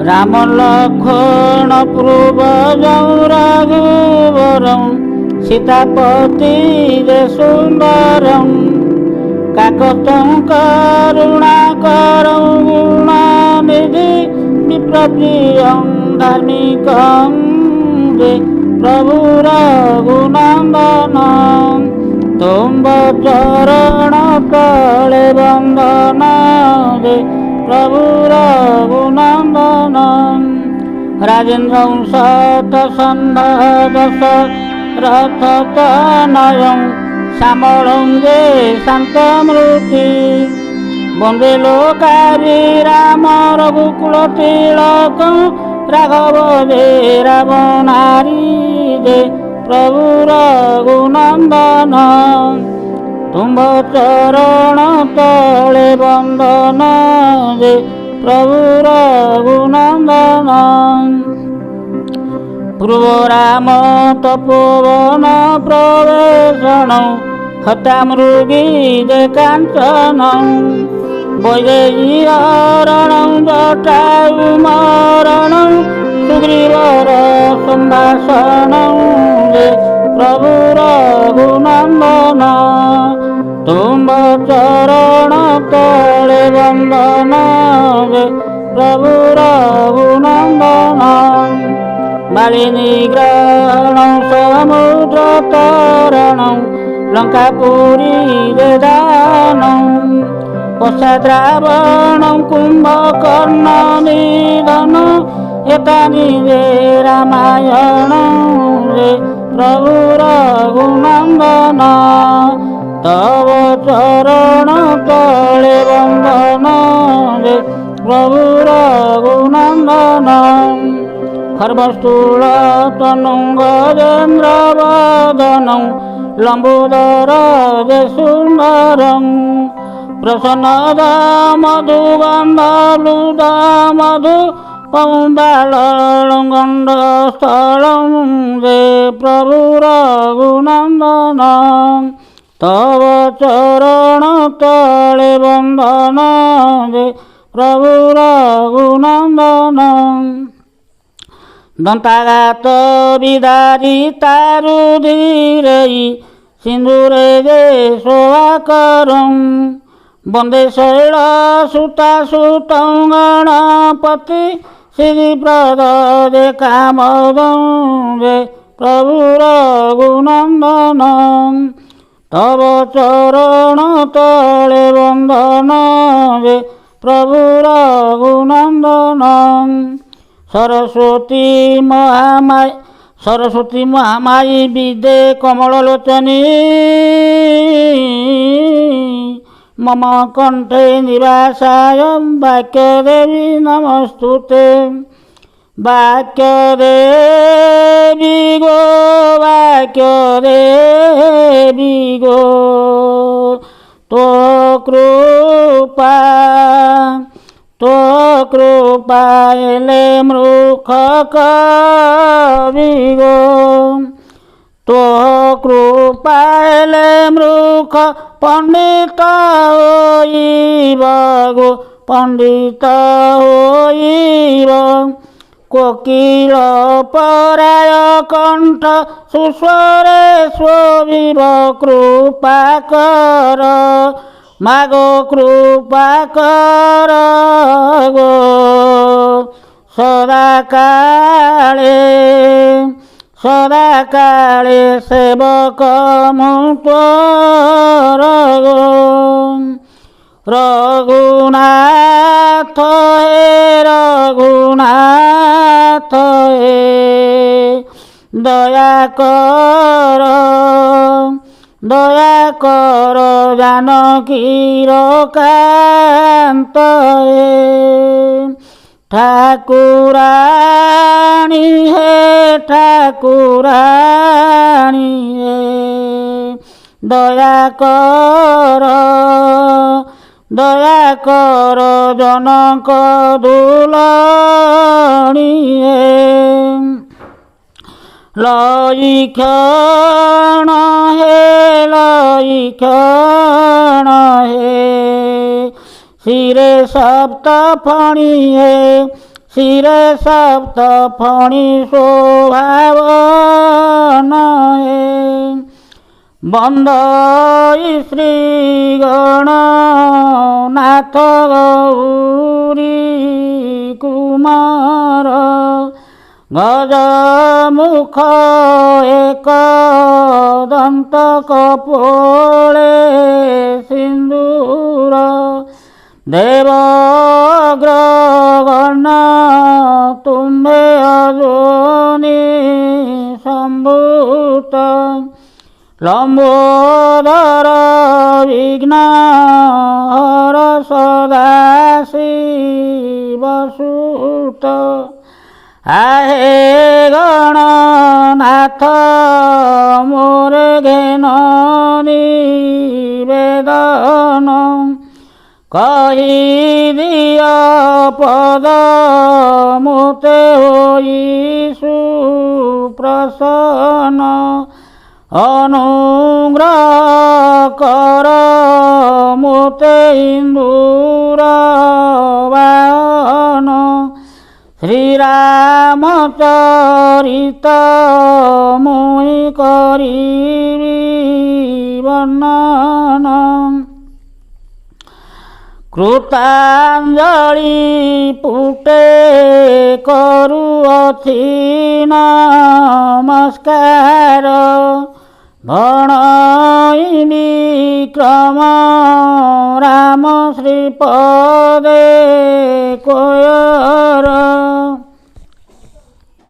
राम लक्ष्मण पूर्व रघुवरं सीतापति सुंदरं काकतं करुणाकरं गुणानिधि विप्रप्रियं धार्मिकं जे प्रभु रघुनंदनं तुम चरण तले वंदन दे प्रभु रघुनंदनं राजेन्द्र सत संदस रथतनयं श्यामलं जे शान्तमूर्ति वंदे लोकारि राम रघुकुल तिलकं राघव जे रावणारि जे प्रभु रघुनंदनं तुम चरण तले वंदन दे प्रभु रघुनंदनं पूर्व राम तपोवन प्रवेशनं हता मृगी जे कांचनं वैदेहीहरणं जटायुमरणं सुग्रीवर संभाषणं जे प्रभु रघुनंदनं तुम चरण तले वंदन दे प्रभु रघुनंदनं बालिनिग्रहणं समुद्र तरणं लंकापुरी जे दानं पश्चात् रावणं कुम्भकर्ण निधनं एतानि जे रामायणं जे प्रभु रघुनंदनं तव चरण तले वंदन दे प्रभु रघुनंदनं खर्वस्थूल तनुं गजेन्द्र वदनं लंबोदर जे सुंदरं प्रसन्नद मधुगन्धलुद मधु पौबालगण्डस्थलं जे प्रभु रघुनंदनं तव चरण तले वंदन दे प्रभु रघुनंदनं दंताघात विदारिता रुधिरै सिंदूरे जे शोभाकरं वंदे शैलसुतासुतं गणपति श्रीप्रद जे कामदं जे प्रभु रघुनंदनं तव चरण तले वंदन दे प्रभु रघुनंदनं सरस्वती महामायी विद्ये कमललोचनी मम कंठे निवासाय वाक्यदेवी नमस्तुते वाक्यदेवी गो तो कृपायले मूर्ख कवि गो तो कृपायले मूर्ख पंडित होइब गो पंडित होइब कोकिल पराय कंठ सुस्वरे शोभिब कृपा कर मागो कृपा कर गो सदा काले सेवक मुक्तर गो रघुनाथ हे दया कर जानकीर कांत ठाकुराणी हे दया कर जनक दुलाणी लईक्षण हे शिरे सप्त फणी हे ଶିରେ ସପ୍ତ ଫଣି ଶୋଭାବନ ହେ ବନ୍ଦଇ ଶ୍ରୀ ଗଣନାଥ ଗୌରୀ କୁମାର ଗଜମୁଖ ଏକ ଦନ୍ତ କପୋଳେ ସିନ୍ଦୁର ଦେବଗ୍ରଗଣ ତୁମ୍ଭେ ଅଯୋନି ସମ୍ଭୂତ ଲମ୍ବୋଦର ବିଘ୍ନ ହର ସଦା ଶିବସୁତ ଆହେ ଗଣନାଥ ମୋର ଘେନ ନିବେଦନ କହିଦିଅ ପଦ ମୋତେ ହୋଇ ସୁପ୍ରସନ୍ନ ଅନୁଗ୍ରହ କର ମୋତେ ଇନ୍ଦୁର ବାହନ ଶ୍ରୀରାମଚରିତ ମୁଇଁ କରିବି ବର୍ଣ୍ଣନ କୃତାଞ୍ଜଳି ପୁଟେ କରୁଅଛି ନମସ୍କାର ଭଣଇ ବିକ୍ରମ ରାମ ଶ୍ରୀପଦେ କୋୟର।